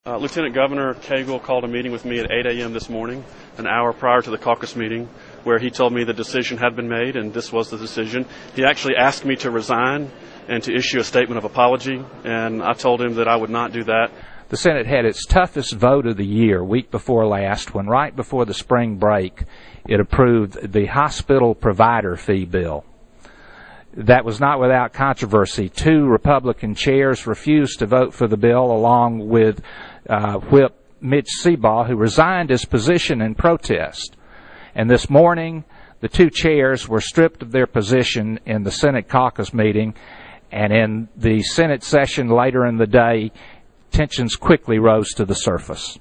Lieutenant Governor Cagle called a meeting with me at 8 a.m. this morning, an hour prior to the caucus meeting, where he told me the decision had been made, and this was the decision. He actually asked me to resign and to issue a statement of apology, and I told him that I would not do that. The Senate had its toughest vote of the year, week before last, when right before the spring break, it approved the hospital provider fee bill. That was not without controversy. Two Republican chairs refused to vote for the bill, along with Whip Mitch Seabaugh, who resigned his position in protest. And this morning, the two chairs were stripped of their position in the Senate caucus meeting, and in the Senate session later in the day, tensions quickly rose to the surface.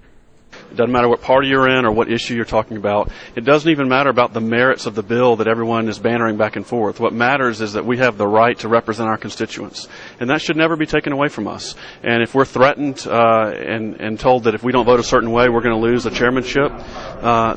It doesn't matter what party you're in or what issue you're talking about. It doesn't even matter about the merits of the bill that everyone is bantering back and forth. What matters is that we have the right to represent our constituents, and that should never be taken away from us. And if we're threatened and told that if we don't vote a certain way, we're going to lose a chairmanship,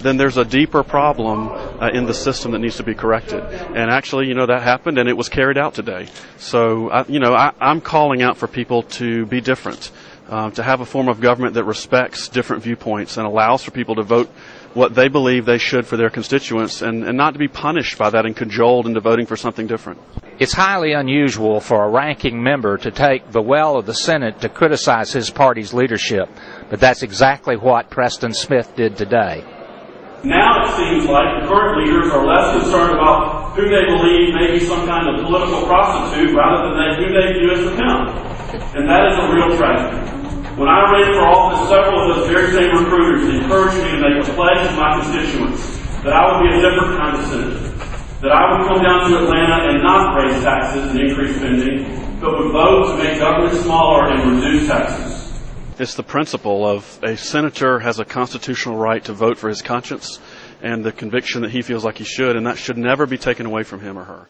then there's a deeper problem in the system that needs to be corrected. And actually, that happened, and it was carried out today. So, I'm calling out for people to be different. To have a form of government that respects different viewpoints and allows for people to vote what they believe they should for their constituents, and not to be punished by that and cajoled into voting for something different. It's highly unusual for a ranking member to take the well of the Senate to criticize his party's leadership, but that's exactly what Preston Smith did today. Now it seems like the current leaders are less concerned about who they believe may be some kind of political prostitute rather than who they view as the pimp. And that is a real tragedy. When I ran for office, several of those very same recruiters encouraged me to make a pledge to my constituents that I would be a different kind of senator, that I would come down to Atlanta and not raise taxes and increase spending, but would vote to make government smaller and reduce taxes. It's the principle of a senator has a constitutional right to vote for his conscience and the conviction that he feels like he should, and that should never be taken away from him or her.